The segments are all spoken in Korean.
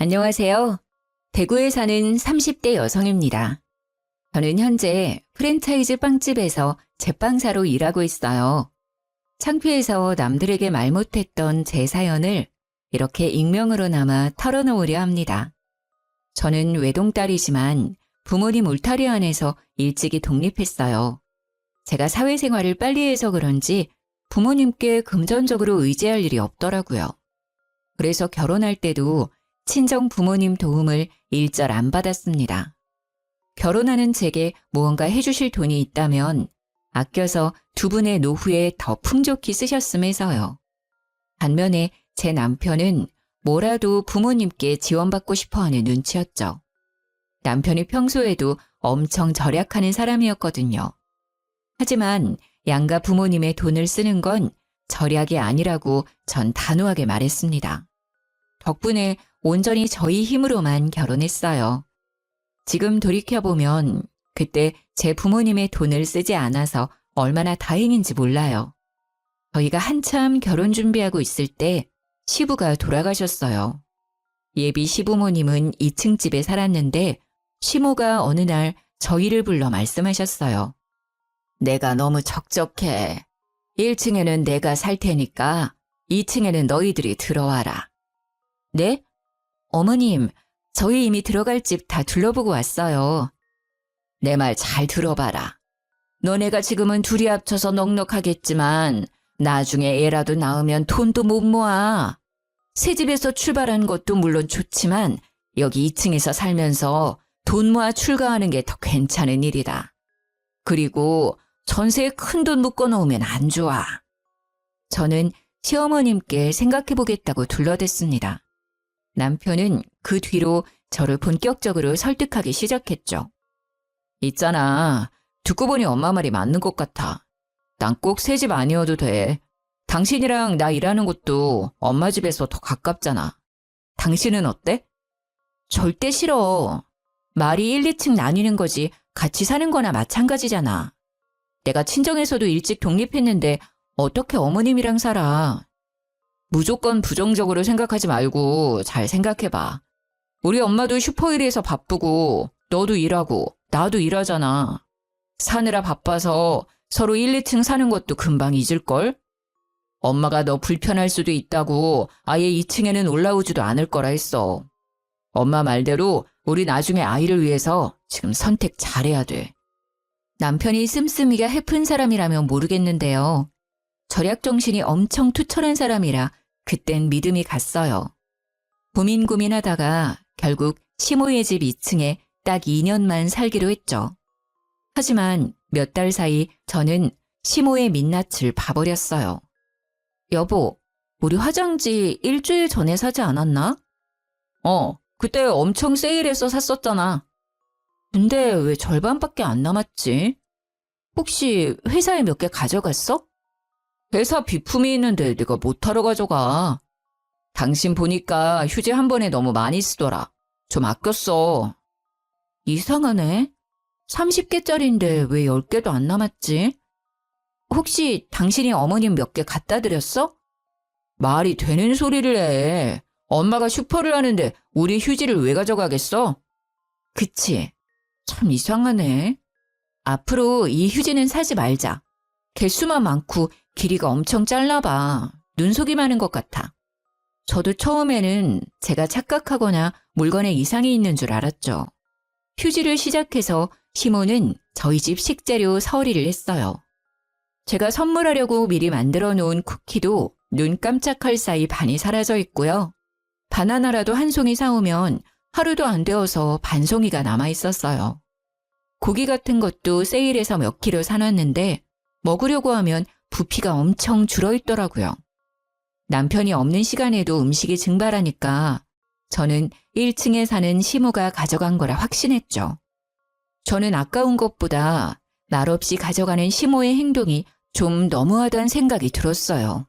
안녕하세요. 대구에 사는 30대 여성입니다. 저는 현재 프랜차이즈 빵집에서 제빵사로 일하고 있어요. 창피해서 남들에게 말 못했던 제 사연을 이렇게 익명으로나마 털어놓으려 합니다. 저는 외동딸이지만 부모님 울타리 안에서 일찍이 독립했어요. 제가 사회생활을 빨리 해서 그런지 부모님께 금전적으로 의지할 일이 없더라고요. 그래서 결혼할 때도 친정 부모님 도움을 일절 안 받았습니다. 결혼하는 제게 무언가 해주실 돈이 있다면 아껴서 두 분의 노후에 더 풍족히 쓰셨음 해서요. 반면에 제 남편은 뭐라도 부모님께 지원받고 싶어하는 눈치였죠. 남편이 평소에도 엄청 절약하는 사람이었거든요. 하지만 양가 부모님의 돈을 쓰는 건 절약이 아니라고 전 단호하게 말했습니다. 덕분에 온전히 저희 힘으로만 결혼했어요. 지금 돌이켜보면 그때 제 부모님의 돈을 쓰지 않아서 얼마나 다행인지 몰라요. 저희가 한참 결혼 준비하고 있을 때 시부가 돌아가셨어요. 예비 시부모님은 2층 집에 살았는데 시모가 어느 날 저희를 불러 말씀하셨어요. 내가 너무 적적해. 1층에는 내가 살 테니까 2층에는 너희들이 들어와라. 네? 어머님, 저희 이미 들어갈 집 다 둘러보고 왔어요. 내 말 잘 들어봐라. 너네가 지금은 둘이 합쳐서 넉넉하겠지만 나중에 애라도 낳으면 돈도 못 모아. 새 집에서 출발한 것도 물론 좋지만 여기 2층에서 살면서 돈 모아 출가하는 게 더 괜찮은 일이다. 그리고 전세에 큰 돈 묶어놓으면 안 좋아. 저는 시어머님께 생각해보겠다고 둘러댔습니다. 남편은 그 뒤로 저를 본격적으로 설득하기 시작했죠. 있잖아. 듣고 보니 엄마 말이 맞는 것 같아. 난 꼭 새 집 아니어도 돼. 당신이랑 나 일하는 곳도 엄마 집에서 더 가깝잖아. 당신은 어때? 절대 싫어. 말이 1, 2층 나뉘는 거지 같이 사는 거나 마찬가지잖아. 내가 친정에서도 일찍 독립했는데 어떻게 어머님이랑 살아. 무조건 부정적으로 생각하지 말고 잘 생각해봐. 우리 엄마도 슈퍼일에서 바쁘고 너도 일하고 나도 일하잖아. 사느라 바빠서 서로 1, 2층 사는 것도 금방 잊을걸? 엄마가 너 불편할 수도 있다고 아예 2층에는 올라오지도 않을 거라 했어. 엄마 말대로 우리 나중에 아이를 위해서 지금 선택 잘해야 돼. 남편이 씀씀이가 해픈 사람이라면 모르겠는데요. 절약 정신이 엄청 투철한 사람이라 그땐 믿음이 갔어요. 고민하다가 결국 시모의 집 2층에 딱 2년만 살기로 했죠. 하지만 몇 달 사이 저는 시모의 민낯을 봐버렸어요. 여보, 우리 화장지 일주일 전에 사지 않았나? 그때 엄청 세일해서 샀었잖아. 근데 왜 절반밖에 안 남았지? 혹시 회사에 몇 개 가져갔어? 회사 비품이 있는데 내가 못하러 가져가. 당신 보니까 휴지 한 번에 너무 많이 쓰더라. 좀 아껴 써. 이상하네. 30개짜리인데 왜 10개도 안 남았지? 혹시 당신이 어머님 몇 개 갖다 드렸어? 말이 되는 소리를 해. 엄마가 슈퍼를 하는데 우리 휴지를 왜 가져가겠어? 그치. 참 이상하네. 앞으로 이 휴지는 사지 말자. 개수만 많고 길이가 엄청 짧나봐. 눈속이 많은 것 같아. 저도 처음에는 제가 착각하거나 물건에 이상이 있는 줄 알았죠. 휴지를 시작해서 시모는 저희 집 식재료 서리를 했어요. 제가 선물하려고 미리 만들어 놓은 쿠키도 눈 깜짝할 사이 반이 사라져 있고요. 바나나라도 한 송이 사오면 하루도 안 되어서 반 송이가 남아 있었어요. 고기 같은 것도 세일해서 몇 킬로 사놨는데 먹으려고 하면 부피가 엄청 줄어있더라고요. 남편이 없는 시간에도 음식이 증발하니까 저는 1층에 사는 시모가 가져간 거라 확신했죠. 저는 아까운 것보다 말없이 가져가는 시모의 행동이 좀 너무하다는 생각이 들었어요.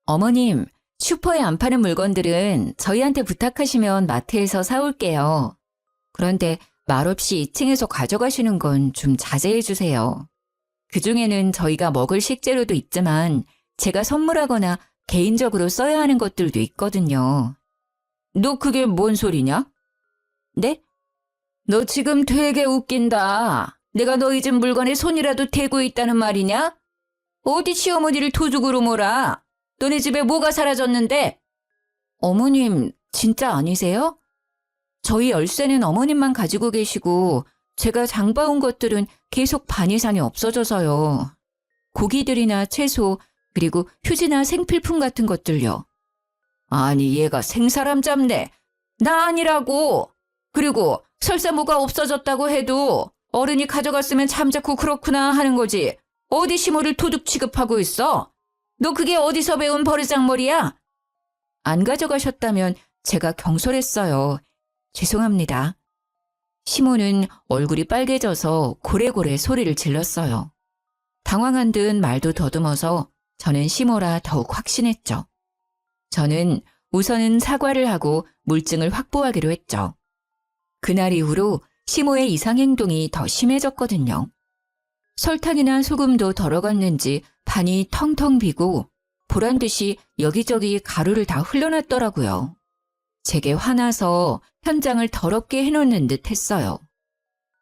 어머님, 슈퍼에 안 파는 물건들은 저희한테 부탁하시면 마트에서 사올게요. 그런데 말없이 2층에서 가져가시는 건 좀 자제해 주세요. 그중에는 저희가 먹을 식재료도 있지만 제가 선물하거나 개인적으로 써야 하는 것들도 있거든요. 너 그게 뭔 소리냐? 네? 너 지금 되게 웃긴다. 내가 너희 집 물건에 손이라도 대고 있다는 말이냐? 어디 시어머니를 도둑으로 몰아? 너네 집에 뭐가 사라졌는데? 어머님, 진짜 아니세요? 저희 열쇠는 어머님만 가지고 계시고 제가 장봐온 것들은 계속 반 이상이 없어져서요. 고기들이나 채소, 그리고 휴지나 생필품 같은 것들요. 아니, 얘가 생사람 잡네. 나 아니라고. 그리고 설사 뭐가 없어졌다고 해도 어른이 가져갔으면 잠자코 그렇구나 하는 거지. 어디 시모를 도둑 취급하고 있어? 너 그게 어디서 배운 버르장머리야? 안 가져가셨다면 제가 경솔했어요. 죄송합니다. 시모는 얼굴이 빨개져서 고래고래 소리를 질렀어요. 당황한 듯 말도 더듬어서 저는 시모라 더욱 확신했죠. 저는 우선은 사과를 하고 물증을 확보하기로 했죠. 그날 이후로 시모의 이상행동이 더 심해졌거든요. 설탕이나 소금도 덜어갔는지 반이 텅텅 비고 보란듯이 여기저기 가루를 다 흘려놨더라고요. 제게 화나서 현장을 더럽게 해놓는 듯 했어요.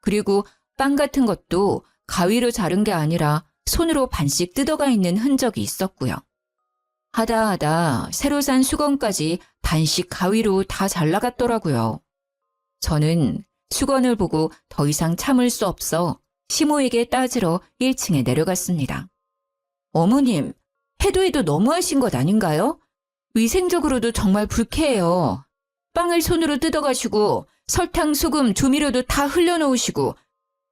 그리고 빵 같은 것도 가위로 자른 게 아니라 손으로 반씩 뜯어가 있는 흔적이 있었고요. 하다 새로 산 수건까지 반씩 가위로 다 잘라갔더라고요. 저는 수건을 보고 더 이상 참을 수 없어 시모에게 따지러 1층에 내려갔습니다. 어머님, 해도 너무하신 것 아닌가요? 위생적으로도 정말 불쾌해요. 빵을 손으로 뜯어가시고 설탕, 소금, 조미료도 다 흘려놓으시고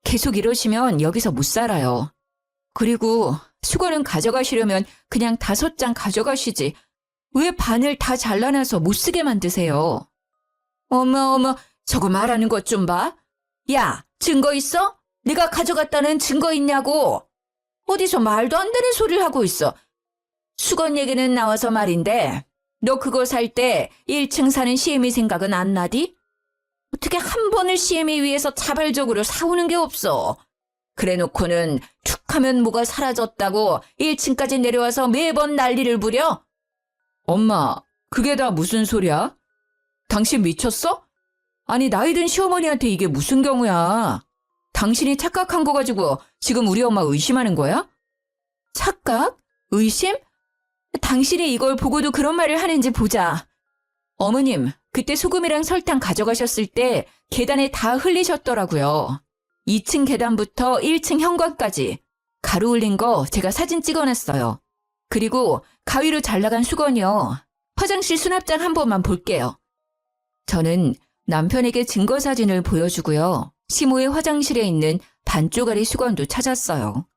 계속 이러시면 여기서 못 살아요. 그리고 수건은 가져가시려면 그냥 5장 가져가시지. 왜 반을 다 잘라놔서 못 쓰게 만드세요? 어머, 저거 말하는 것 좀 봐. 야, 증거 있어? 네가 가져갔다는 증거 있냐고. 어디서 말도 안 되는 소리를 하고 있어. 수건 얘기는 나와서 말인데 너 그거 살 때 1층 사는 시애미 생각은 안 나디? 어떻게 한 번을 시애미 위해서 자발적으로 사오는 게 없어. 그래놓고는 툭하면 뭐가 사라졌다고 1층까지 내려와서 매번 난리를 부려? 엄마, 그게 다 무슨 소리야? 당신 미쳤어? 아니, 나이든 시어머니한테 이게 무슨 경우야? 당신이 착각한 거 가지고 지금 우리 엄마 의심하는 거야? 착각? 의심? 당신이 이걸 보고도 그런 말을 하는지 보자. 어머님, 그때 소금이랑 설탕 가져가셨을 때 계단에 다 흘리셨더라고요. 2층 계단부터 1층 현관까지 가루 흘린 거 제가 사진 찍어놨어요. 그리고 가위로 잘라간 수건이요. 화장실 수납장 한 번만 볼게요. 저는 남편에게 증거 사진을 보여주고요. 시모의 화장실에 있는 반쪽짜리 수건도 찾았어요.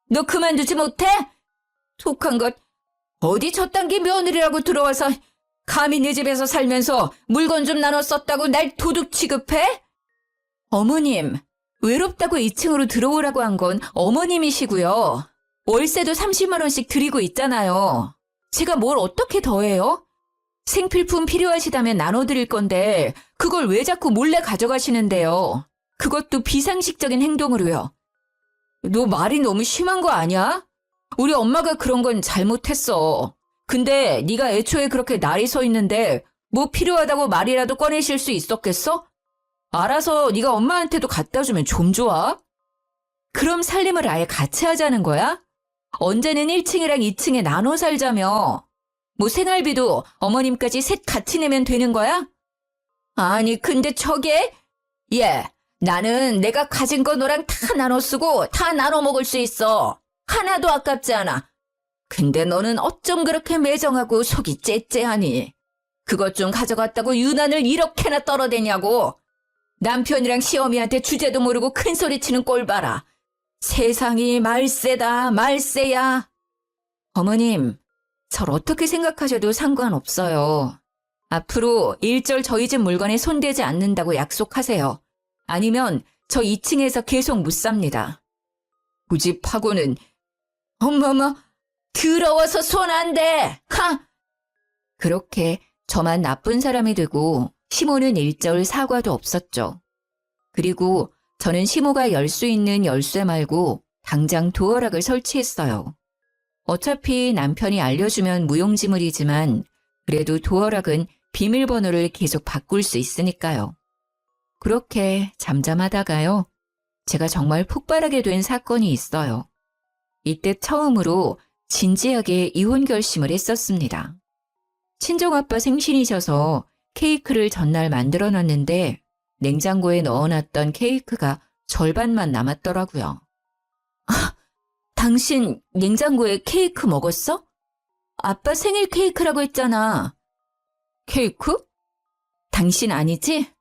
너 그만두지 못해? 톡한 것. 어디 저딴 게 며느리라고 들어와서 감히 내 집에서 살면서 물건 좀 나눠 썼다고 날 도둑 취급해? 어머님, 외롭다고 2층으로 들어오라고 한 건 어머님이시고요. 월세도 30만 원씩 드리고 있잖아요. 제가 뭘 어떻게 더해요? 생필품 필요하시다면 나눠드릴 건데 그걸 왜 자꾸 몰래 가져가시는데요? 그것도 비상식적인 행동으로요. 너 말이 너무 심한 거 아니야? 우리 엄마가 그런 건 잘못했어. 근데 네가 애초에 그렇게 날이 서 있는데 뭐 필요하다고 말이라도 꺼내실 수 있었겠어? 알아서 네가 엄마한테도 갖다 주면 좀 좋아? 그럼 살림을 아예 같이 하자는 거야? 언제는 1층이랑 2층에 나눠 살자며. 뭐 생활비도 어머님까지 셋 같이 내면 되는 거야? 아니 근데 저게? 나는 내가 가진 거 너랑 다 나눠 쓰고 다 나눠 먹을 수 있어. 하나도 아깝지 않아. 근데 너는 어쩜 그렇게 매정하고 속이 째째하니? 그것 좀 가져갔다고 유난을 이렇게나 떨어대냐고. 남편이랑 시어미한테 주제도 모르고 큰 소리 치는 꼴 봐라. 세상이 말세다 말세야. 어머님, 절 어떻게 생각하셔도 상관없어요. 앞으로 일절 저희 집 물건에 손대지 않는다고 약속하세요. 아니면 저 2층에서 계속 못 삽니다. 고집하고는. 어머머, 더러워서 손 안 대. 하! 그렇게 저만 나쁜 사람이 되고 시모는 일절 사과도 없었죠. 그리고 저는 시모가 열 수 있는 열쇠 말고 당장 도어락을 설치했어요. 어차피 남편이 알려주면 무용지물이지만 그래도 도어락은 비밀번호를 계속 바꿀 수 있으니까요. 그렇게 잠잠하다가요. 제가 정말 폭발하게 된 사건이 있어요. 이때 처음으로 진지하게 이혼 결심을 했었습니다. 친정아빠 생신이셔서 케이크를 전날 만들어놨는데 냉장고에 넣어놨던 케이크가 절반만 남았더라고요. 아, 당신 냉장고에 케이크 먹었어? 아빠 생일 케이크라고 했잖아. 케이크? 당신 아니지?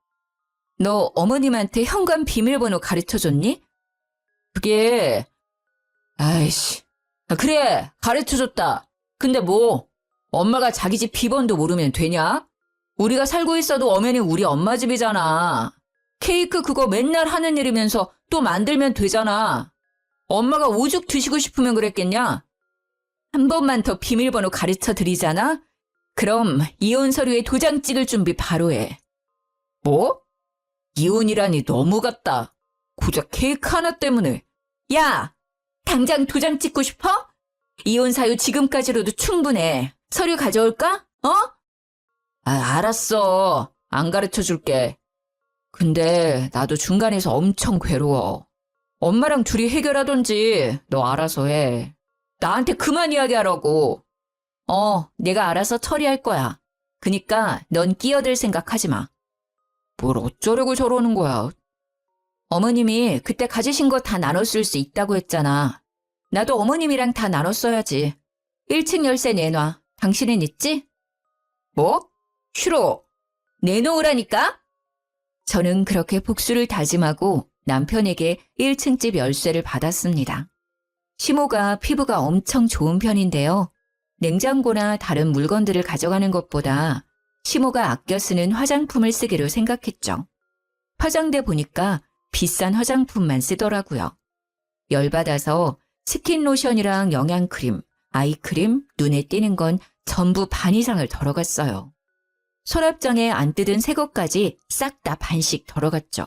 너 어머님한테 현관 비밀번호 가르쳐줬니? 그게... 아이씨. 그래, 가르쳐줬다. 근데 뭐, 엄마가 자기 집 비번도 모르면 되냐? 우리가 살고 있어도 엄연히 우리 엄마 집이잖아. 케이크 그거 맨날 하는 일이면서 또 만들면 되잖아. 엄마가 오죽 드시고 싶으면 그랬겠냐? 한 번만 더 비밀번호 가르쳐 드리잖아? 그럼 이혼 서류에 도장 찍을 준비 바로 해. 뭐? 이혼이라니 너무 같다. 고작 케이크 하나 때문에. 야! 당장 도장 찍고 싶어? 이혼 사유 지금까지로도 충분해. 서류 가져올까? 어? 알았어. 안 가르쳐 줄게. 근데 나도 중간에서 엄청 괴로워. 엄마랑 둘이 해결하던지 너 알아서 해. 나한테 그만 이야기하라고. 내가 알아서 처리할 거야. 그니까 넌 끼어들 생각하지 마. 뭘 어쩌려고 저러는 거야. 어머님이 그때 가지신 거 다 나눠 쓸 수 있다고 했잖아. 나도 어머님이랑 다 나눠 써야지. 1층 열쇠 내놔. 당신은 있지? 뭐? 싫어. 내놓으라니까? 저는 그렇게 복수를 다짐하고 남편에게 1층 집 열쇠를 받았습니다. 시모가 피부가 엄청 좋은 편인데요. 냉장고나 다른 물건들을 가져가는 것보다 시모가 아껴 쓰는 화장품을 쓰기로 생각했죠. 화장대 보니까 비싼 화장품만 쓰더라고요. 열받아서 스킨로션이랑 영양크림, 아이크림, 눈에 띄는 건 전부 반 이상을 덜어갔어요. 서랍장에 안 뜯은 새 것까지 싹 다 반씩 덜어갔죠.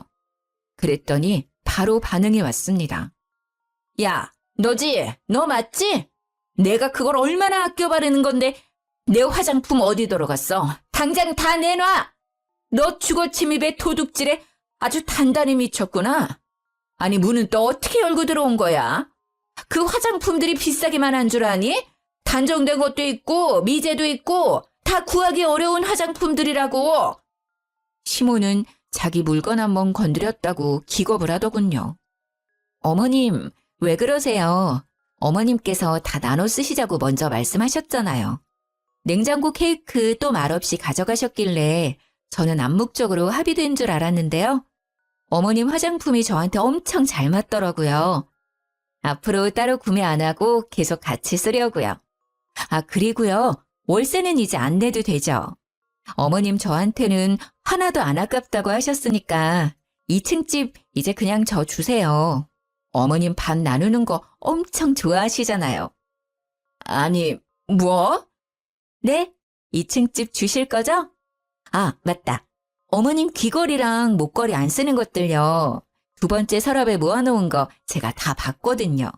그랬더니 바로 반응이 왔습니다. 야, 너지? 너 맞지? 내가 그걸 얼마나 아껴 바르는 건데 내 화장품 어디 들어갔어? 당장 다 내놔! 너 주거 침입에 도둑질에 아주 단단히 미쳤구나. 아니 문은 또 어떻게 열고 들어온 거야? 그 화장품들이 비싸기만 한 줄 아니? 단정된 것도 있고 미제도 있고 다 구하기 어려운 화장품들이라고. 시모는 자기 물건 한번 건드렸다고 기겁을 하더군요. 어머님, 왜 그러세요? 어머님께서 다 나눠 쓰시자고 먼저 말씀하셨잖아요. 냉장고 케이크 또 말없이 가져가셨길래 저는 암묵적으로 합의된 줄 알았는데요. 어머님 화장품이 저한테 엄청 잘 맞더라고요. 앞으로 따로 구매 안 하고 계속 같이 쓰려고요. 그리고요. 월세는 이제 안 내도 되죠. 어머님 저한테는 하나도 안 아깝다고 하셨으니까 2층 집 이제 그냥 저 주세요. 어머님 반 나누는 거 엄청 좋아하시잖아요. 아니, 뭐? 네? 2층 집 주실 거죠? 맞다. 어머님 귀걸이랑 목걸이 안 쓰는 것들요. 두 번째 서랍에 모아놓은 거 제가 다 봤거든요.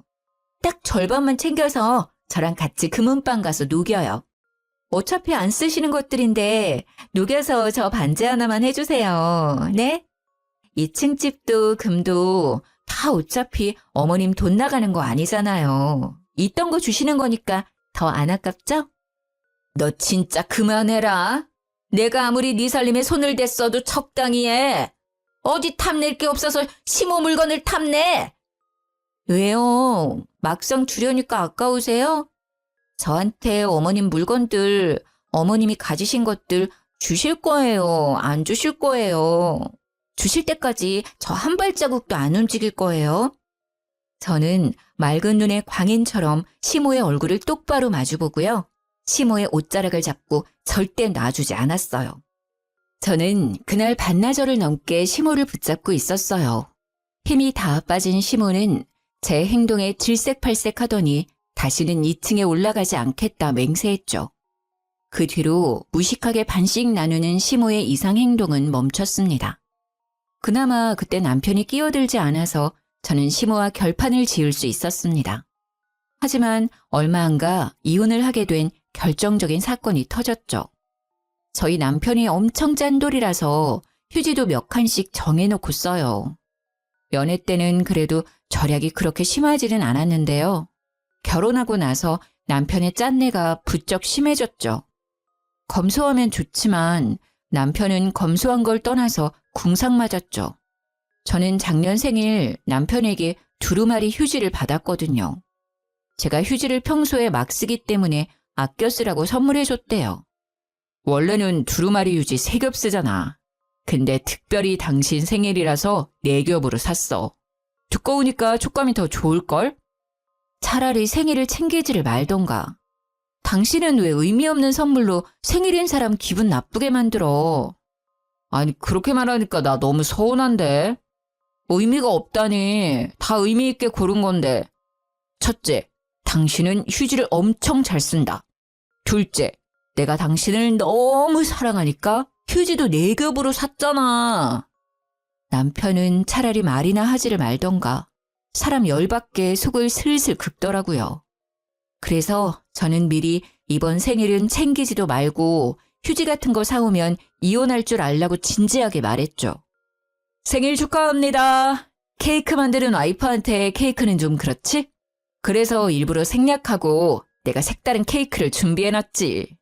딱 절반만 챙겨서 저랑 같이 금은방 가서 녹여요. 어차피 안 쓰시는 것들인데 녹여서 저 반지 하나만 해주세요. 네? 2층 집도 금도 다 어차피 어머님 돈 나가는 거 아니잖아요. 있던 거 주시는 거니까 더 안 아깝죠? 너 진짜 그만해라. 내가 아무리 네 살림에 손을 댔어도 적당히 해. 어디 탐낼 게 없어서 시모 물건을 탐내. 왜요? 막상 주려니까 아까우세요? 저한테 어머님 물건들, 어머님이 가지신 것들 주실 거예요? 안 주실 거예요? 주실 때까지 저 한 발자국도 안 움직일 거예요? 저는 맑은 눈의 광인처럼 시모의 얼굴을 똑바로 마주보고요. 시모의 옷자락을 잡고 절대 놔주지 않았어요. 저는 그날 반나절을 넘게 시모를 붙잡고 있었어요. 힘이 다 빠진 시모는 제 행동에 질색팔색하더니 다시는 2층에 올라가지 않겠다 맹세했죠. 그 뒤로 무식하게 반씩 나누는 시모의 이상 행동은 멈췄습니다. 그나마 그때 남편이 끼어들지 않아서 저는 시모와 결판을 지을 수 있었습니다. 하지만 얼마 안 가 이혼을 하게 된 결정적인 사건이 터졌죠. 저희 남편이 엄청 짠돌이라서 휴지도 몇 칸씩 정해놓고 써요. 연애 때는 그래도 절약이 그렇게 심하지는 않았는데요. 결혼하고 나서 남편의 짠내가 부쩍 심해졌죠. 검소하면 좋지만 남편은 검소한 걸 떠나서 궁상 맞았죠. 저는 작년 생일 남편에게 두루마리 휴지를 받았거든요. 제가 휴지를 평소에 막 쓰기 때문에 아껴 쓰라고 선물해줬대요. 원래는 두루마리 휴지 3겹 쓰잖아. 근데 특별히 당신 생일이라서 4겹으로 샀어. 두꺼우니까 촉감이 더 좋을걸? 차라리 생일을 챙기지를 말던가. 당신은 왜 의미 없는 선물로 생일인 사람 기분 나쁘게 만들어? 아니, 그렇게 말하니까 나 너무 서운한데. 의미가 없다니. 다 의미 있게 고른 건데. 첫째, 당신은 휴지를 엄청 잘 쓴다. 둘째, 내가 당신을 너무 사랑하니까 휴지도 4겹으로 샀잖아. 남편은 차라리 말이나 하지를 말던가. 사람 열받게 속을 슬슬 긁더라고요. 그래서 저는 미리 이번 생일은 챙기지도 말고 휴지 같은 거 사오면 이혼할 줄 알라고 진지하게 말했죠. 생일 축하합니다. 케이크 만드는 와이프한테 케이크는 좀 그렇지? 그래서 일부러 생략하고 내가 색다른 케이크를 준비해놨지.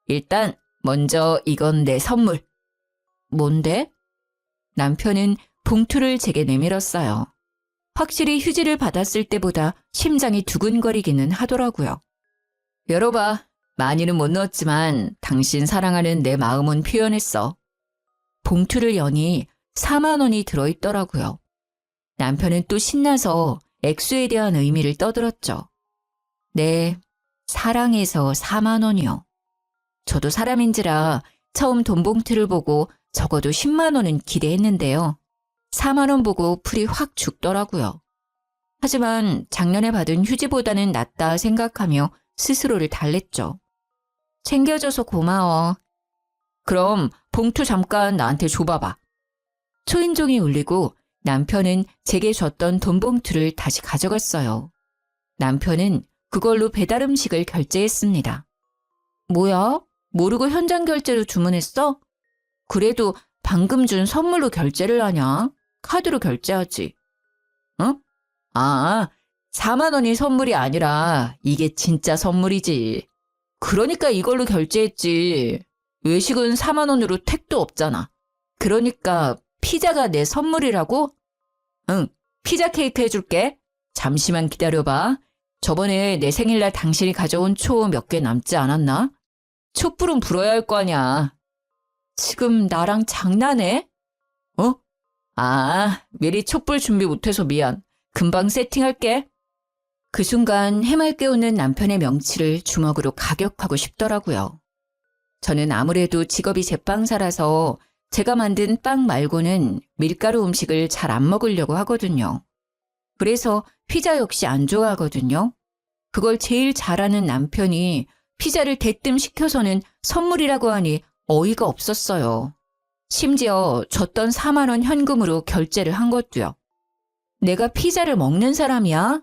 일단 먼저 이건 내 선물. 뭔데? 남편은 봉투를 제게 내밀었어요. 확실히 휴지를 받았을 때보다 심장이 두근거리기는 하더라고요. 열어봐. 많이는 못 넣었지만 당신 사랑하는 내 마음은 표현했어. 봉투를 여니 4만 원이 들어있더라고요. 남편은 또 신나서 액수에 대한 의미를 떠들었죠. 네, 사랑해서 4만 원이요. 저도 사람인지라 처음 돈 봉투를 보고 적어도 10만 원은 기대했는데요. 4만 원 보고 풀이 확 죽더라고요. 하지만 작년에 받은 휴지보다는 낫다 생각하며 스스로를 달랬죠. 챙겨줘서 고마워. 그럼 봉투 잠깐 나한테 줘봐봐. 초인종이 울리고 남편은 제게 줬던 돈 봉투를 다시 가져갔어요. 남편은 그걸로 배달 음식을 결제했습니다. 뭐야? 모르고 현장 결제로 주문했어? 그래도 방금 준 선물로 결제를 하냐? 카드로 결제하지. 응? 아, 4만 원이 선물이 아니라 이게 진짜 선물이지. 그러니까 이걸로 결제했지. 외식은 4만 원으로 택도 없잖아. 그러니까 피자가 내 선물이라고? 응, 피자 케이크 해줄게. 잠시만 기다려봐. 저번에 내 생일날 당신이 가져온 초 몇 개 남지 않았나? 촛불은 불어야 할 거 아냐. 지금 나랑 장난해? 어? 아, 미리 촛불 준비 못해서 미안. 금방 세팅할게. 그 순간 해맑게 웃는 남편의 명치를 주먹으로 가격하고 싶더라고요. 저는 아무래도 직업이 제빵사라서 제가 만든 빵 말고는 밀가루 음식을 잘 안 먹으려고 하거든요. 그래서 피자 역시 안 좋아하거든요. 그걸 제일 잘하는 남편이 피자를 대뜸 시켜서는 선물이라고 하니 어이가 없었어요. 심지어 줬던 4만 원 현금으로 결제를 한 것도요. 내가 피자를 먹는 사람이야?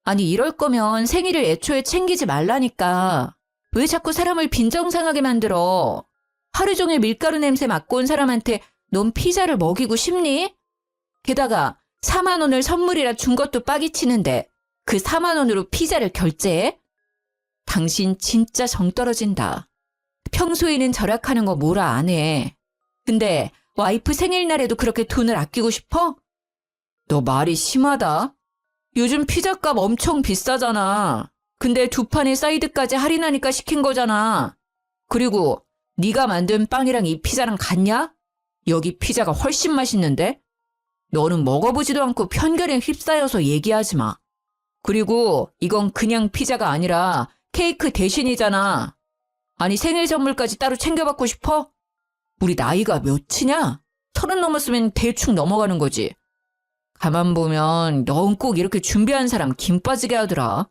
아니 이럴 거면 생일을 애초에 챙기지 말라니까. 왜 자꾸 사람을 빈정상하게 만들어? 하루 종일 밀가루 냄새 맡고 온 사람한테 넌 피자를 먹이고 싶니? 게다가 4만 원을 선물이라 준 것도 빠기치는데 그 4만 원으로 피자를 결제해? 당신 진짜 정 떨어진다. 평소에는 절약하는 거 뭐라 안 해. 근데 와이프 생일날에도 그렇게 돈을 아끼고 싶어? 너 말이 심하다. 요즘 피자값 엄청 비싸잖아. 근데 2판의 사이드까지 할인하니까 시킨 거잖아. 그리고 네가 만든 빵이랑 이 피자랑 같냐? 여기 피자가 훨씬 맛있는데? 너는 먹어보지도 않고 편견에 휩싸여서 얘기하지 마. 그리고 이건 그냥 피자가 아니라 케이크 대신이잖아. 아니 생일 선물까지 따로 챙겨받고 싶어? 우리 나이가 몇이냐? 30 넘었으면 대충 넘어가는 거지. 가만 보면 넌 꼭 이렇게 준비한 사람 김 빠지게 하더라.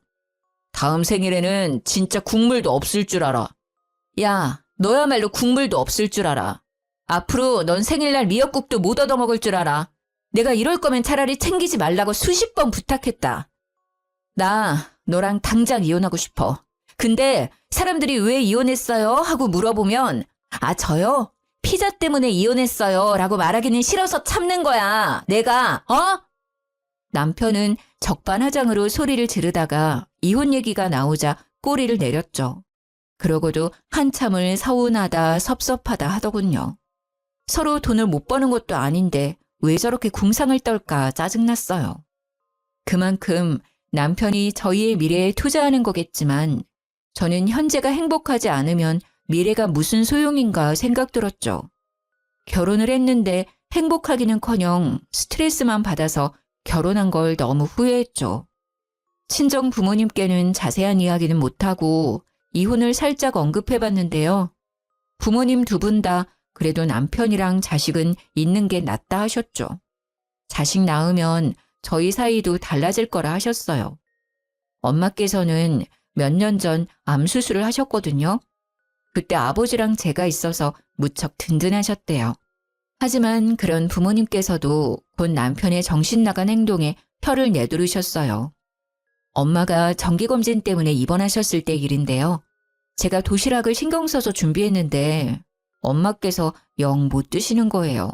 다음 생일에는 진짜 국물도 없을 줄 알아. 야, 너야말로 국물도 없을 줄 알아. 앞으로 넌 생일날 미역국도 못 얻어먹을 줄 알아. 내가 이럴 거면 차라리 챙기지 말라고 수십 번 부탁했다. 나 너랑 당장 이혼하고 싶어. 근데 사람들이 왜 이혼했어요? 하고 물어보면 아, 저요? 피자 때문에 이혼했어요. 라고 말하기는 싫어서 참는 거야. 내가, 남편은 적반하장으로 소리를 지르다가 이혼 얘기가 나오자 꼬리를 내렸죠. 그러고도 한참을 서운하다 섭섭하다 하더군요. 서로 돈을 못 버는 것도 아닌데 왜 저렇게 궁상을 떨까 짜증났어요. 그만큼 남편이 저희의 미래에 투자하는 거겠지만 저는 현재가 행복하지 않으면 미래가 무슨 소용인가 생각 들었죠. 결혼을 했는데 행복하기는커녕 스트레스만 받아서 결혼한 걸 너무 후회했죠. 친정 부모님께는 자세한 이야기는 못하고 이혼을 살짝 언급해봤는데요. 부모님 두 분 다 그래도 남편이랑 자식은 있는 게 낫다 하셨죠. 자식 낳으면 저희 사이도 달라질 거라 하셨어요. 엄마께서는 몇 년 전 암 수술을 하셨거든요. 그때 아버지랑 제가 있어서 무척 든든하셨대요. 하지만 그런 부모님께서도 곧 남편의 정신 나간 행동에 혀를 내두르셨어요. 엄마가 정기검진 때문에 입원하셨을 때 일인데요. 제가 도시락을 신경 써서 준비했는데 엄마께서 영 못 드시는 거예요.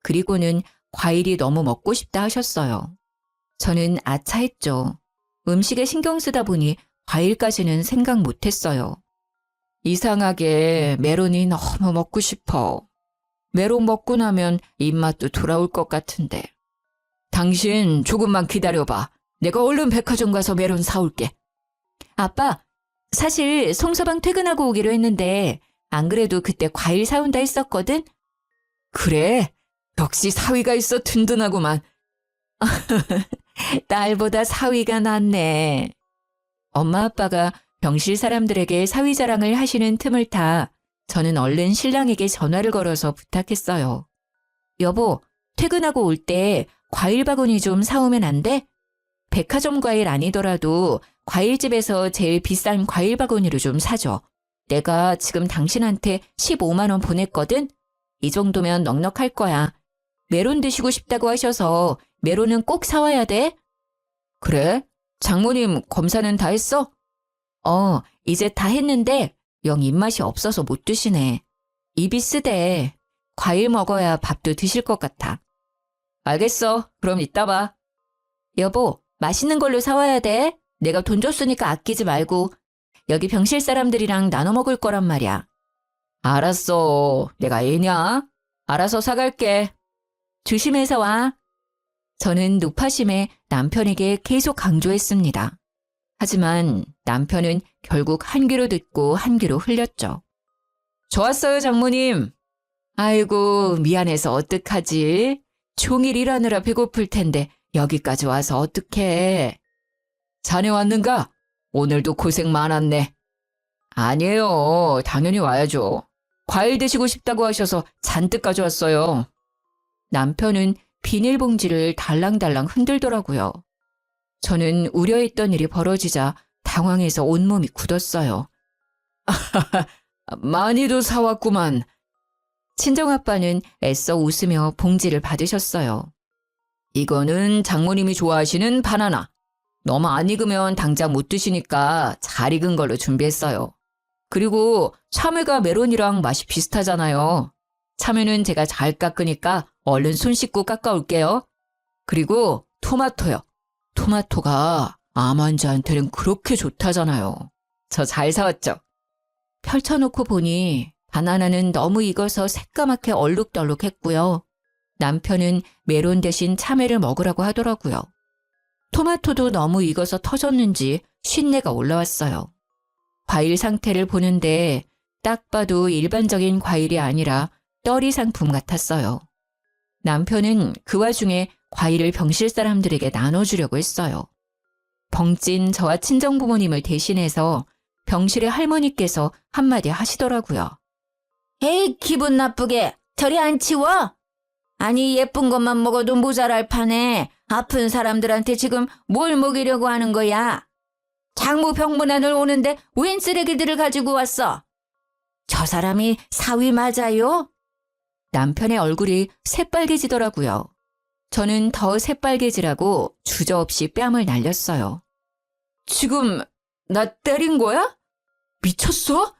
그리고는 과일이 너무 먹고 싶다 하셨어요. 저는 아차했죠. 음식에 신경 쓰다 보니 과일까지는 생각 못 했어요. 이상하게 메론이 너무 먹고 싶어. 메론 먹고 나면 입맛도 돌아올 것 같은데. 당신 조금만 기다려봐. 내가 얼른 백화점 가서 메론 사올게. 아빠, 사실 송서방 퇴근하고 오기로 했는데 안 그래도 그때 과일 사온다 했었거든? 그래? 역시 사위가 있어 든든하구만. 딸보다 사위가 낫네. 엄마 아빠가 병실 사람들에게 사위 자랑을 하시는 틈을 타 저는 얼른 신랑에게 전화를 걸어서 부탁했어요. 여보, 퇴근하고 올 때 과일 바구니 좀 사오면 안 돼? 백화점 과일 아니더라도 과일집에서 제일 비싼 과일 바구니로 좀 사줘. 내가 지금 당신한테 15만 원 보냈거든? 이 정도면 넉넉할 거야. 메론 드시고 싶다고 하셔서 메론은 꼭 사와야 돼. 그래? 장모님 검사는 다 했어? 이제 다 했는데 영 입맛이 없어서 못 드시네. 입이 쓰대. 과일 먹어야 밥도 드실 것 같아. 알겠어. 그럼 이따 봐. 여보, 맛있는 걸로 사와야 돼. 내가 돈 줬으니까 아끼지 말고. 여기 병실 사람들이랑 나눠 먹을 거란 말이야. 알았어. 내가 애냐? 알아서 사갈게. 조심해서 와. 저는 노파심에 남편에게 계속 강조했습니다. 하지만 남편은 결국 한 귀로 듣고 한 귀로 흘렸죠. 좋았어요, 장모님. 아이고, 미안해서 어떡하지? 종일 일하느라 배고플 텐데 여기까지 와서 어떡해. 자네 왔는가? 오늘도 고생 많았네. 아니에요. 당연히 와야죠. 과일 드시고 싶다고 하셔서 잔뜩 가져왔어요. 남편은 비닐봉지를 달랑달랑 흔들더라고요. 저는 우려했던 일이 벌어지자 당황해서 온몸이 굳었어요. 많이도 사왔구만. 친정아빠는 애써 웃으며 봉지를 받으셨어요. 이거는 장모님이 좋아하시는 바나나. 너무 안 익으면 당장 못 드시니까 잘 익은 걸로 준비했어요. 그리고 참외가 메론이랑 맛이 비슷하잖아요. 참외는 제가 잘 깎으니까 얼른 손 씻고 깎아올게요. 그리고 토마토요. 토마토가 암 환자한테는 그렇게 좋다잖아요. 저 잘 사왔죠? 펼쳐놓고 보니 바나나는 너무 익어서 새까맣게 얼룩덜룩했고요. 남편은 메론 대신 참외를 먹으라고 하더라고요. 토마토도 너무 익어서 터졌는지 쉰내가 올라왔어요. 과일 상태를 보는데 딱 봐도 일반적인 과일이 아니라 떨이 상품 같았어요. 남편은 그 와중에 과일을 병실 사람들에게 나눠주려고 했어요. 벙찐 저와 친정부모님을 대신해서 병실의 할머니께서 한마디 하시더라고요. 에이, 기분 나쁘게 저리 안 치워? 아니, 예쁜 것만 먹어도 모자랄 판에 아픈 사람들한테 지금 뭘 먹이려고 하는 거야? 장모 병문안을 오는데 웬 쓰레기들을 가지고 왔어? 저 사람이 사위 맞아요? 남편의 얼굴이 새빨개지더라고요. 저는 더 새빨개지라고 주저없이 뺨을 날렸어요. 지금 나 때린 거야? 미쳤어?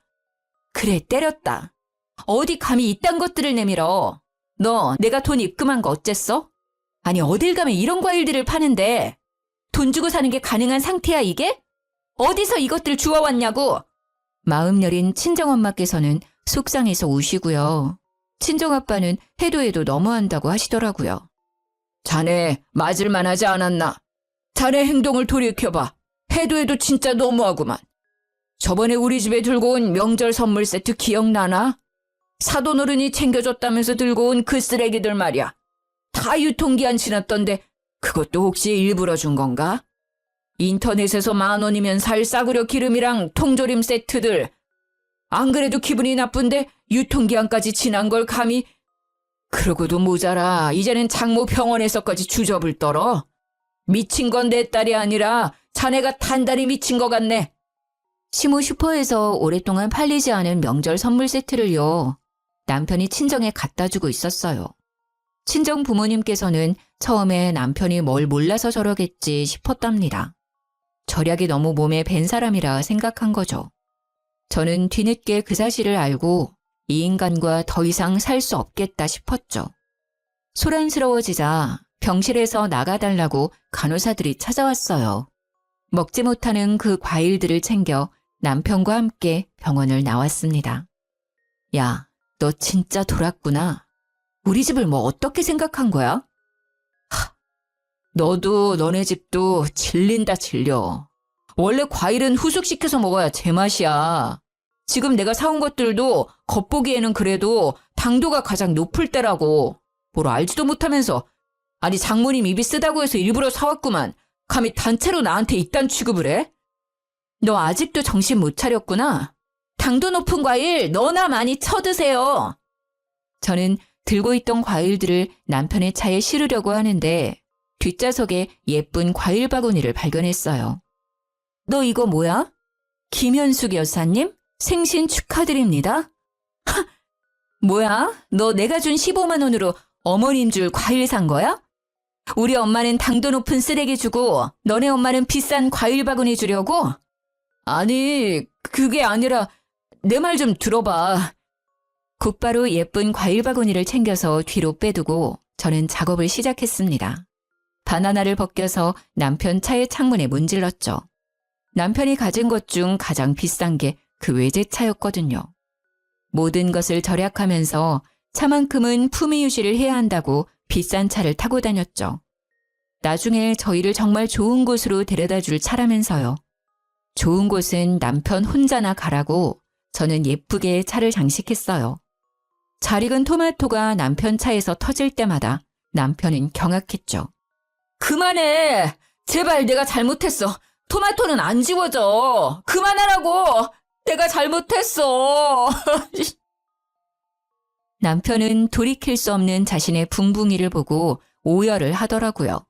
그래, 때렸다. 어디 감히 이딴 것들을 내밀어. 너 내가 돈 입금한 거 어쨌어? 아니 어딜 가면 이런 과일들을 파는데 돈 주고 사는 게 가능한 상태야 이게? 어디서 이것들 주워왔냐고. 마음 여린 친정엄마께서는 속상해서 우시고요. 친정아빠는 해도 해도 너무한다고 하시더라고요. 자네 맞을만 하지 않았나? 자네 행동을 돌이켜봐. 해도 해도 진짜 너무하구만. 저번에 우리 집에 들고 온 명절 선물 세트 기억나나? 사돈어른이 챙겨줬다면서 들고 온 그 쓰레기들 말이야. 다 유통기한 지났던데 그것도 혹시 일부러 준 건가? 인터넷에서 10,000원이면 살 싸구려 기름이랑 통조림 세트들. 안 그래도 기분이 나쁜데 유통기한까지 지난 걸 감히. 그러고도 모자라 이제는 장모 병원에서까지 주접을 떨어. 미친 건 내 딸이 아니라 자네가 단단히 미친 것 같네. 시모 슈퍼에서 오랫동안 팔리지 않은 명절 선물 세트를요. 남편이 친정에 갖다 주고 있었어요. 친정 부모님께서는 처음에 남편이 뭘 몰라서 저러겠지 싶었답니다. 절약이 너무 몸에 밴 사람이라 생각한 거죠. 저는 뒤늦게 그 사실을 알고 이 인간과 더 이상 살 수 없겠다 싶었죠. 소란스러워지자 병실에서 나가달라고 간호사들이 찾아왔어요. 먹지 못하는 그 과일들을 챙겨 남편과 함께 병원을 나왔습니다. 야, 너 진짜 돌았구나. 우리 집을 뭐 어떻게 생각한 거야? 너도 너네 집도 질린다 질려. 원래 과일은 후숙시켜서 먹어야 제맛이야. 지금 내가 사온 것들도 겉보기에는 그래도 당도가 가장 높을 때라고. 뭘 알지도 못하면서. 아니 장모님 입이 쓰다고 해서 일부러 사왔구만. 감히 단체로 나한테 이딴 취급을 해? 너 아직도 정신 못 차렸구나. 당도 높은 과일 너나 많이 쳐드세요. 저는 들고 있던 과일들을 남편의 차에 실으려고 하는데 뒷좌석에 예쁜 과일 바구니를 발견했어요. 너 이거 뭐야? 김현숙 여사님? 생신 축하드립니다. 하! 뭐야? 너 내가 준 15만 원으로 어머님 줄 과일 산 거야? 우리 엄마는 당도 높은 쓰레기 주고 너네 엄마는 비싼 과일 바구니 주려고? 아니, 그게 아니라 내 말 좀 들어봐. 곧바로 예쁜 과일 바구니를 챙겨서 뒤로 빼두고 저는 작업을 시작했습니다. 바나나를 벗겨서 남편 차의 창문에 문질렀죠. 남편이 가진 것 중 가장 비싼 게 그 외제차였거든요. 모든 것을 절약하면서 차만큼은 품위 유지를 해야 한다고 비싼 차를 타고 다녔죠. 나중에 저희를 정말 좋은 곳으로 데려다 줄 차라면서요. 좋은 곳은 남편 혼자나 가라고 저는 예쁘게 차를 장식했어요. 잘 익은 토마토가 남편 차에서 터질 때마다 남편은 경악했죠. 그만해! 제발 내가 잘못했어. 토마토는 안 지워져. 그만하라고! 내가 잘못했어. 남편은 돌이킬 수 없는 자신의 붕붕이를 보고 오열을 하더라고요.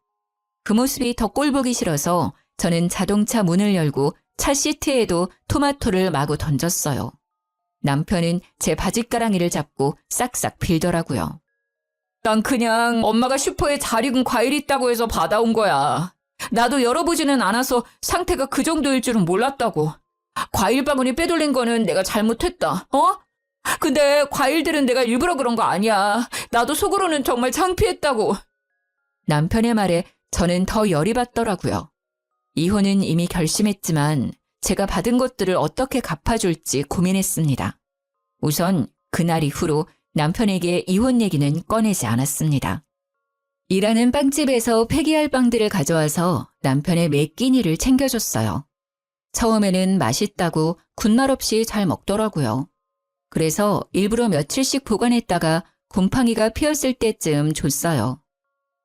그 모습이 더 꼴보기 싫어서 저는 자동차 문을 열고 차 시트에도 토마토를 마구 던졌어요. 남편은 제 바짓가랑이를 잡고 싹싹 빌더라고요. 난 그냥 엄마가 슈퍼에 잘 익은 과일 있다고 해서 받아온 거야. 나도 열어보지는 않아서 상태가 그 정도일 줄은 몰랐다고. 과일 바구니 빼돌린 거는 내가 잘못했다. 어? 근데 과일들은 내가 일부러 그런 거 아니야. 나도 속으로는 정말 창피했다고. 남편의 말에 저는 더 열이 받더라고요. 이혼은 이미 결심했지만 제가 받은 것들을 어떻게 갚아줄지 고민했습니다. 우선 그날 이후로 남편에게 이혼 얘기는 꺼내지 않았습니다. 일하는 빵집에서 폐기할 빵들을 가져와서 남편의 매 끼니를 챙겨줬어요. 처음에는 맛있다고 군말 없이 잘 먹더라고요. 그래서 일부러 며칠씩 보관했다가 곰팡이가 피었을 때쯤 줬어요.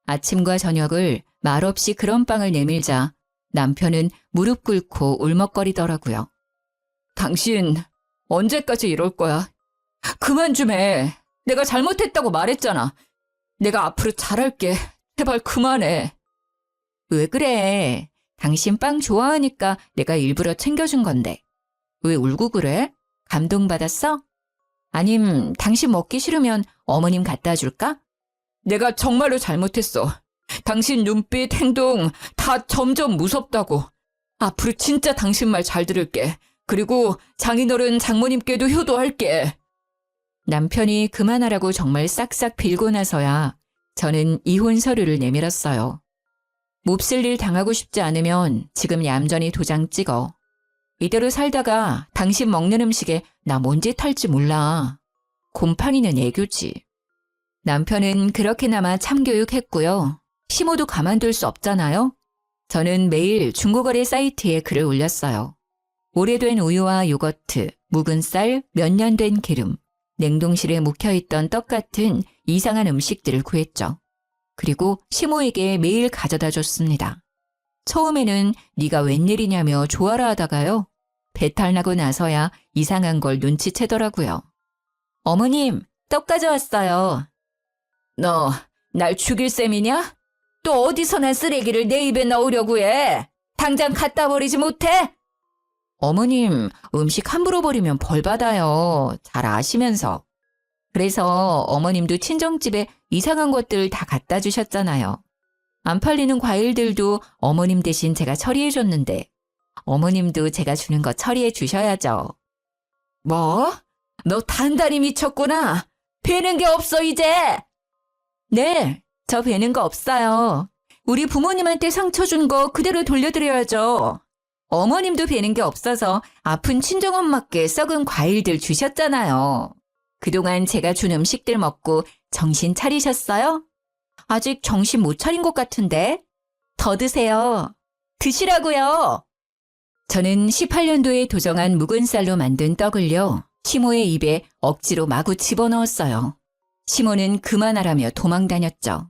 아침과 저녁을 말없이 그런 빵을 내밀자 남편은 무릎 꿇고 울먹거리더라고요. 당신 언제까지 이럴 거야? 그만 좀 해. 내가 잘못했다고 말했잖아. 내가 앞으로 잘할게. 제발 그만해. 왜 그래? 당신 빵 좋아하니까 내가 일부러 챙겨준 건데. 왜 울고 그래? 감동받았어? 아님 당신 먹기 싫으면 어머님 갖다 줄까? 내가 정말로 잘못했어. 당신 눈빛, 행동 다 점점 무섭다고. 앞으로 진짜 당신 말 잘 들을게. 그리고 장인어른 장모님께도 효도할게. 남편이 그만하라고 정말 싹싹 빌고 나서야 저는 이혼 서류를 내밀었어요. 몹쓸 일 당하고 싶지 않으면 지금 얌전히 도장 찍어. 이대로 살다가 당신 먹는 음식에 나 뭔 짓 할지 몰라. 곰팡이는 애교지. 남편은 그렇게나마 참교육했고요. 시모도 가만둘 수 없잖아요. 저는 매일 중고거래 사이트에 글을 올렸어요. 오래된 우유와 요거트, 묵은 쌀, 몇 년 된 기름, 냉동실에 묵혀있던 떡 같은 이상한 음식들을 구했죠. 그리고 시모에게 매일 가져다 줬습니다. 처음에는 네가 웬일이냐며 좋아라 하다가요. 배탈 나고 나서야 이상한 걸 눈치채더라고요. 어머님, 떡 가져왔어요. 너 날 죽일 셈이냐? 또 어디서나 쓰레기를 내 입에 넣으려고 해? 당장 갖다 버리지 못해? 어머님, 음식 함부로 버리면 벌 받아요. 잘 아시면서. 그래서 어머님도 친정집에 이상한 것들 다 갖다 주셨잖아요. 안 팔리는 과일들도 어머님 대신 제가 처리해 줬는데 어머님도 제가 주는 거 처리해 주셔야죠. 뭐? 너 단단히 미쳤구나. 배는 게 없어 이제. 네, 저 배는 거 없어요. 우리 부모님한테 상처 준 거 그대로 돌려드려야죠. 어머님도 배는 게 없어서 아픈 친정엄마께 썩은 과일들 주셨잖아요. 그동안 제가 준 음식들 먹고 정신 차리셨어요? 아직 정신 못 차린 것 같은데? 더 드세요. 드시라고요. 저는 18년도에 도정한 묵은 쌀로 만든 떡을요. 시모의 입에 억지로 마구 집어넣었어요. 시모는 그만하라며 도망다녔죠.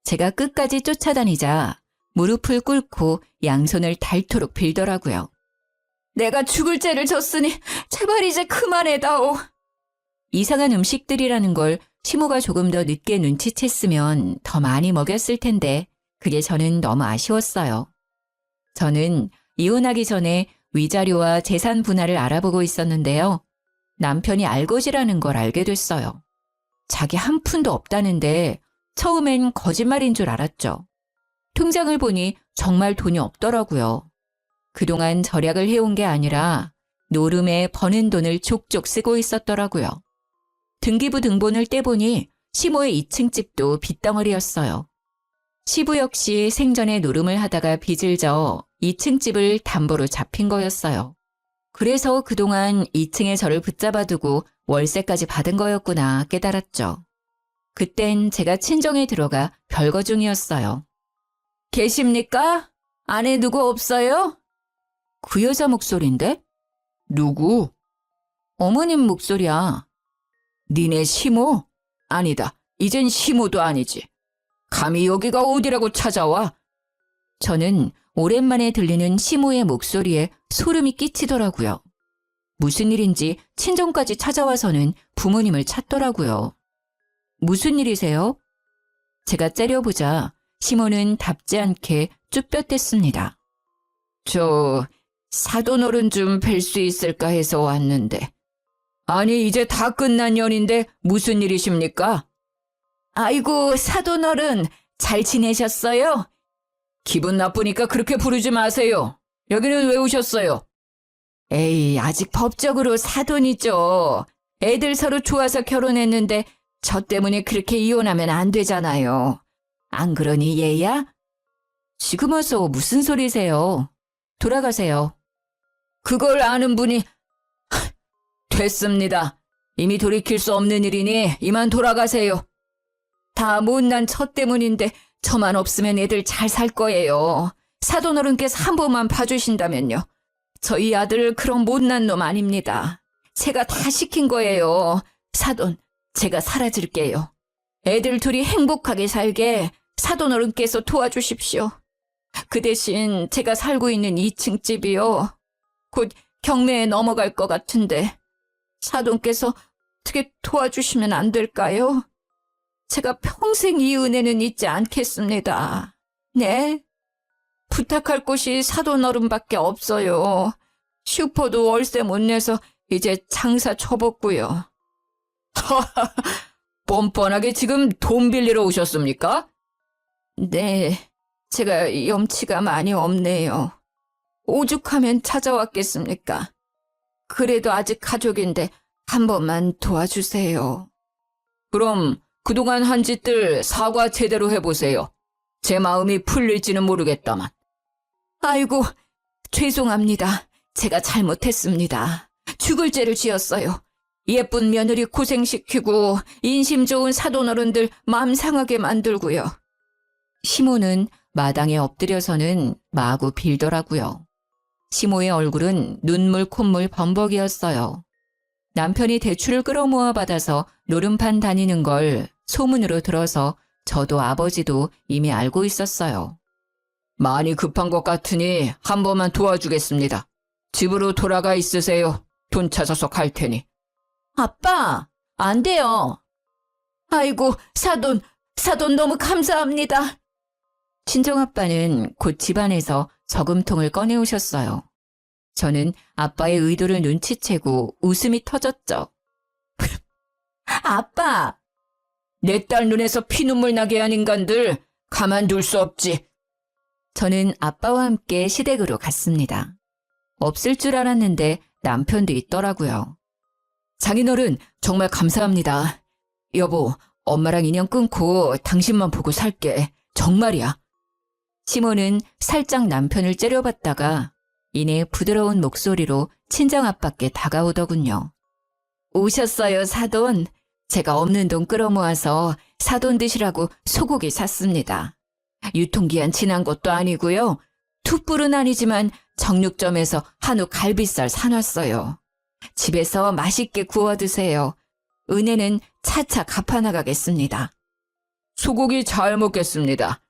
제가 끝까지 쫓아다니자 무릎을 꿇고 양손을 닳도록 빌더라고요. 내가 죽을 죄를 졌으니 제발 이제 그만해다오. 이상한 음식들이라는 걸 시모가 조금 더 늦게 눈치챘으면 더 많이 먹였을 텐데 그게 저는 너무 아쉬웠어요. 저는 이혼하기 전에 위자료와 재산 분할을 알아보고 있었는데요. 남편이 알것이라는 걸 알게 됐어요. 자기 한 푼도 없다는데 처음엔 거짓말인 줄 알았죠. 통장을 보니 정말 돈이 없더라고요. 그동안 절약을 해온 게 아니라 노름에 버는 돈을 족족 쓰고 있었더라고요. 등기부 등본을 떼보니 시모의 2층 집도 빚덩어리였어요. 시부 역시 생전에 노름을 하다가 빚을 져 2층 집을 담보로 잡힌 거였어요. 그래서 그동안 2층에 저를 붙잡아두고 월세까지 받은 거였구나 깨달았죠. 그땐 제가 친정에 들어가 별거 중이었어요. 계십니까? 안에 누구 없어요? 그 여자 목소리인데? 누구? 어머님 목소리야. 니네 시모? 아니다. 이젠 시모도 아니지. 감히 여기가 어디라고 찾아와? 저는 오랜만에 들리는 시모의 목소리에 소름이 끼치더라고요. 무슨 일인지 친정까지 찾아와서는 부모님을 찾더라고요. 무슨 일이세요? 제가 째려보자 시모는 답지 않게 쭈뼛댔습니다. 저 사돈어른 좀 뵐 수 있을까 해서 왔는데. 아니 이제 다 끝난 연인데 무슨 일이십니까? 아이고 사돈어른 잘 지내셨어요? 기분 나쁘니까 그렇게 부르지 마세요. 여기는 왜 오셨어요? 에이 아직 법적으로 사돈이죠. 애들 서로 좋아서 결혼했는데 저 때문에 그렇게 이혼하면 안 되잖아요. 안 그러니 얘야? 지금 와서 무슨 소리세요? 돌아가세요. 그걸 아는 분이... 됐습니다. 이미 돌이킬 수 없는 일이니 이만 돌아가세요. 다 못난 저 때문인데 저만 없으면 애들 잘 살 거예요. 사돈어른께서 한 번만 봐주신다면요. 저희 아들 그런 못난 놈 아닙니다. 제가 다 시킨 거예요. 사돈, 제가 사라질게요. 애들 둘이 행복하게 살게 사돈어른께서 도와주십시오. 그 대신 제가 살고 있는 2층 집이요. 곧 경매에 넘어갈 것 같은데 사돈께서 어떻게 도와주시면 안 될까요? 제가 평생 이 은혜는 잊지 않겠습니다. 네? 부탁할 곳이 사돈어른밖에 없어요. 슈퍼도 월세 못 내서 이제 장사 접었고요. 뻔뻔하게 지금 돈 빌리러 오셨습니까? 네, 제가 염치가 많이 없네요. 오죽하면 찾아왔겠습니까? 그래도 아직 가족인데 한 번만 도와주세요. 그럼 그동안 한 짓들 사과 제대로 해보세요. 제 마음이 풀릴지는 모르겠다만. 아이고, 죄송합니다. 제가 잘못했습니다. 죽을 죄를 지었어요. 예쁜 며느리 고생시키고 인심 좋은 사돈어른들 마음 상하게 만들고요. 시모는 마당에 엎드려서는 마구 빌더라고요. 시모의 얼굴은 눈물 콧물 범벅이었어요. 남편이 대출을 끌어모아 받아서 노름판 다니는 걸 소문으로 들어서 저도 아버지도 이미 알고 있었어요. 많이 급한 것 같으니 한 번만 도와주겠습니다. 집으로 돌아가 있으세요. 돈 찾아서 갈 테니. 아빠, 안 돼요. 아이고, 사돈 너무 감사합니다. 친정아빠는 곧 집안에서 저금통을 꺼내오셨어요. 저는 아빠의 의도를 눈치채고 웃음이 터졌죠. 아빠! 내 딸 눈에서 피눈물 나게 한 인간들 가만둘 수 없지. 저는 아빠와 함께 시댁으로 갔습니다. 없을 줄 알았는데 남편도 있더라고요. 장인어른 정말 감사합니다. 여보, 엄마랑 인연 끊고 당신만 보고 살게. 정말이야. 시모는 살짝 남편을 째려봤다가 이내 부드러운 목소리로 친정아빠께 다가오더군요. 오셨어요, 사돈. 제가 없는 돈 끌어모아서 사돈 드시라고 소고기 샀습니다. 유통기한 지난 것도 아니고요. 툭불은 아니지만 정육점에서 한우 갈비살 사놨어요. 집에서 맛있게 구워 드세요. 은혜는 차차 갚아나가겠습니다. 소고기 잘 먹겠습니다.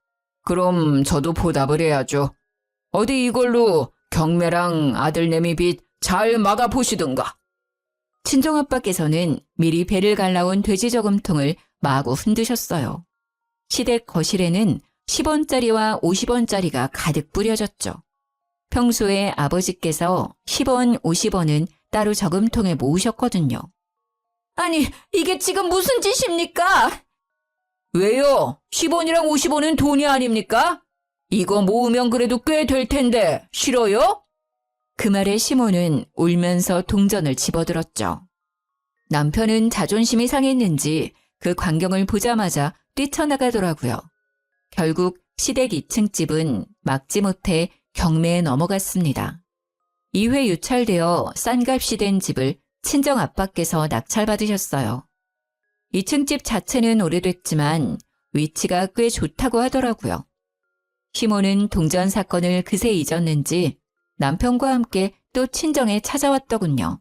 그럼 저도 보답을 해야죠. 어디 이걸로 경매랑 아들내미 빚 잘 막아보시든가. 친정아빠께서는 미리 배를 갈라온 돼지 저금통을 마구 흔드셨어요. 시댁 거실에는 10원짜리와 50원짜리가 가득 뿌려졌죠. 평소에 아버지께서 10원, 50원은 따로 저금통에 모으셨거든요. 아니, 이게 지금 무슨 짓입니까? 왜요? 10원이랑 50원은 돈이 아닙니까? 이거 모으면 그래도 꽤 될 텐데 싫어요? 그 말에 시모는 울면서 동전을 집어들었죠. 남편은 자존심이 상했는지 그 광경을 보자마자 뛰쳐나가더라고요. 결국 시댁 2층 집은 막지 못해 경매에 넘어갔습니다. 2회 유찰되어 싼 값이 된 집을 친정아빠께서 낙찰받으셨어요. 2층 집 자체는 오래됐지만 위치가 꽤 좋다고 하더라고요. 시모는 동전 사건을 그새 잊었는지 남편과 함께 또 친정에 찾아왔더군요.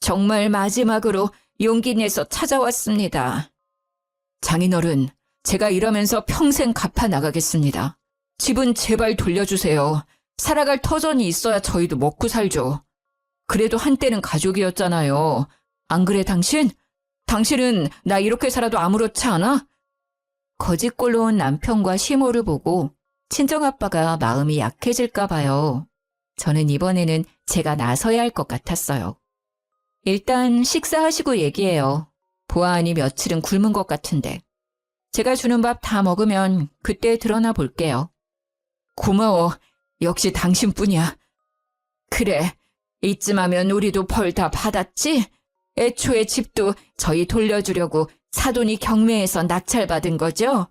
정말 마지막으로 용기 내서 찾아왔습니다. 장인어른, 제가 일하면서 평생 갚아 나가겠습니다. 집은 제발 돌려주세요. 살아갈 터전이 있어야 저희도 먹고 살죠. 그래도 한때는 가족이었잖아요. 안 그래 당신? 당신은 나 이렇게 살아도 아무렇지 않아? 거짓골로 온 남편과 시모를 보고 친정아빠가 마음이 약해질까 봐요. 저는 이번에는 제가 나서야 할 것 같았어요. 일단 식사하시고 얘기해요. 보아하니 며칠은 굶은 것 같은데. 제가 주는 밥 다 먹으면 그때 드러나 볼게요. 고마워. 역시 당신뿐이야. 그래. 이쯤 하면 우리도 벌 다 받았지? 애초에 집도 저희 돌려주려고 사돈이 경매에서 낙찰받은 거죠?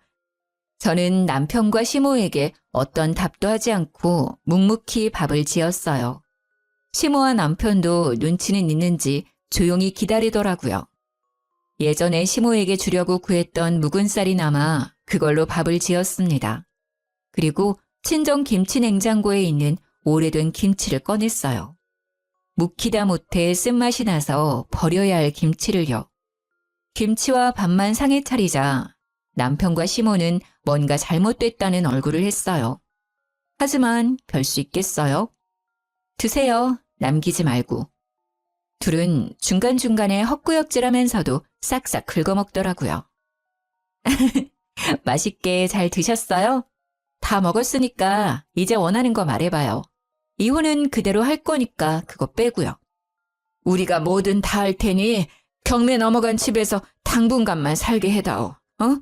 저는 남편과 시모에게 어떤 답도 하지 않고 묵묵히 밥을 지었어요. 시모와 남편도 눈치는 있는지 조용히 기다리더라고요. 예전에 시모에게 주려고 구했던 묵은 쌀이 남아 그걸로 밥을 지었습니다. 그리고 친정 김치 냉장고에 있는 오래된 김치를 꺼냈어요. 묵히다 못해 쓴맛이 나서 버려야 할 김치를요. 김치와 밥만 상에 차리자 남편과 시모는 뭔가 잘못됐다는 얼굴을 했어요. 하지만 별 수 있겠어요? 드세요. 남기지 말고. 둘은 중간중간에 헛구역질하면서도 싹싹 긁어먹더라고요. 맛있게 잘 드셨어요? 다 먹었으니까 이제 원하는 거 말해봐요. 이혼은 그대로 할 거니까 그거 빼고요. 우리가 뭐든 다 할 테니 경매 넘어간 집에서 당분간만 살게 해다오. 어?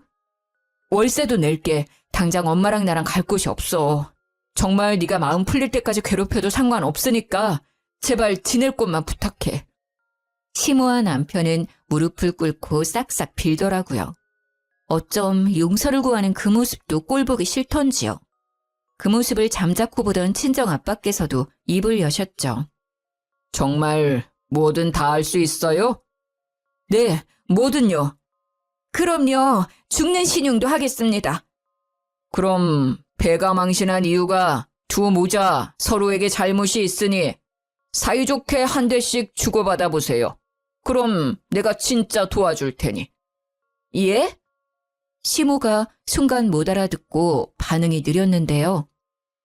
월세도 낼게. 당장 엄마랑 나랑 갈 곳이 없어. 정말 네가 마음 풀릴 때까지 괴롭혀도 상관없으니까 제발 지낼 곳만 부탁해. 시모와 남편은 무릎을 꿇고 싹싹 빌더라고요. 어쩜 용서를 구하는 그 모습도 꼴보기 싫던지요. 그 모습을 잠자코 보던 친정아빠께서도 입을 여셨죠. 정말 뭐든 다 할 수 있어요? 네, 뭐든요. 그럼요, 죽는 신용도 하겠습니다. 그럼 배가 망신한 이유가 두 모자 서로에게 잘못이 있으니 사이좋게 한 대씩 주고받아 보세요. 그럼 내가 진짜 도와줄 테니. 예? 시모가 순간 못 알아듣고 반응이 느렸는데요.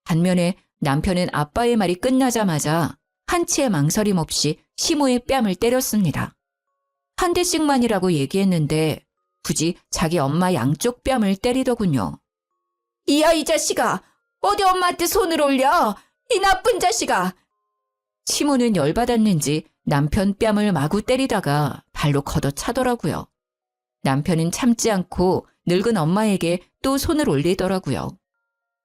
반면에 남편은 아빠의 말이 끝나자마자 한치의 망설임 없이 시모의 뺨을 때렸습니다. 한 대씩만이라고 얘기했는데 굳이 자기 엄마 양쪽 뺨을 때리더군요. 이야 이 자식아! 어디 엄마한테 손을 올려! 이 나쁜 자식아! 시모는 열받았는지 남편 뺨을 마구 때리다가 발로 걷어차더라고요. 남편은 참지 않고 늙은 엄마에게 또 손을 올리더라고요.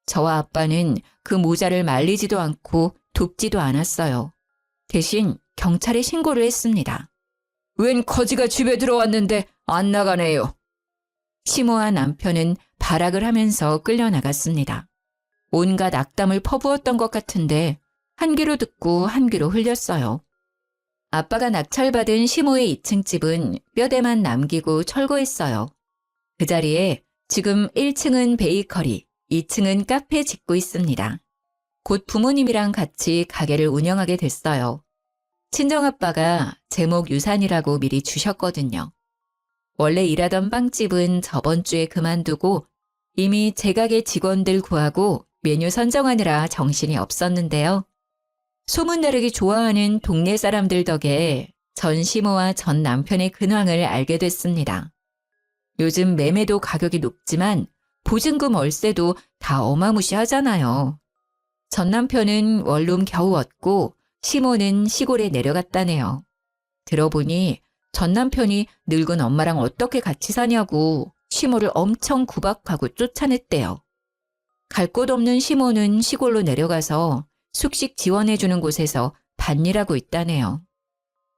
저와 아빠는 그 모자를 말리지도 않고 돕지도 않았어요. 대신 경찰에 신고를 했습니다. 웬 거지가 집에 들어왔는데 안 나가네요. 시모와 남편은 발악을 하면서 끌려나갔습니다. 온갖 악담을 퍼부었던 것 같은데 한 귀로 듣고 한 귀로 흘렸어요. 아빠가 낙찰받은 시모의 2층 집은 뼈대만 남기고 철거했어요. 그 자리에 지금 1층은 베이커리, 2층은 카페 짓고 있습니다. 곧 부모님이랑 같이 가게를 운영하게 됐어요. 친정아빠가 제목 유산이라고 미리 주셨거든요. 원래 일하던 빵집은 저번 주에 그만두고 이미 제 가게 직원들 구하고 메뉴 선정하느라 정신이 없었는데요. 소문나르기 좋아하는 동네 사람들 덕에 전 시모와 전 남편의 근황을 알게 됐습니다. 요즘 매매도 가격이 높지만 보증금 월세도 다 어마무시하잖아요. 전 남편은 원룸 겨우 얻고 시모는 시골에 내려갔다네요. 들어보니 전 남편이 늙은 엄마랑 어떻게 같이 사냐고 시모를 엄청 구박하고 쫓아냈대요. 갈 곳 없는 시모는 시골로 내려가서 숙식 지원해주는 곳에서 밭일하고 있다네요.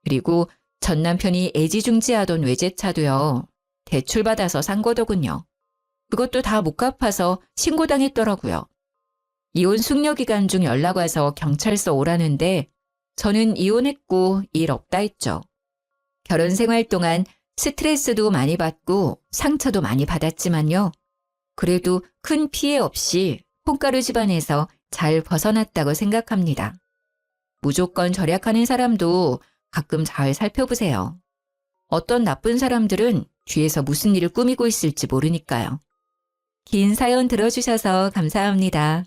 그리고 전 남편이 애지중지하던 외제차도요. 대출받아서 산 거더군요. 그것도 다 못 갚아서 신고당했더라고요. 이혼 숙려 기간 중 연락 와서 경찰서 오라는데 저는 이혼했고 일 없다 했죠. 결혼 생활 동안 스트레스도 많이 받고 상처도 많이 받았지만요. 그래도 큰 피해 없이 콩가루 집안에서 잘 벗어났다고 생각합니다. 무조건 절약하는 사람도 가끔 잘 살펴보세요. 어떤 나쁜 사람들은 뒤에서 무슨 일을 꾸미고 있을지 모르니까요. 긴 사연 들어주셔서 감사합니다.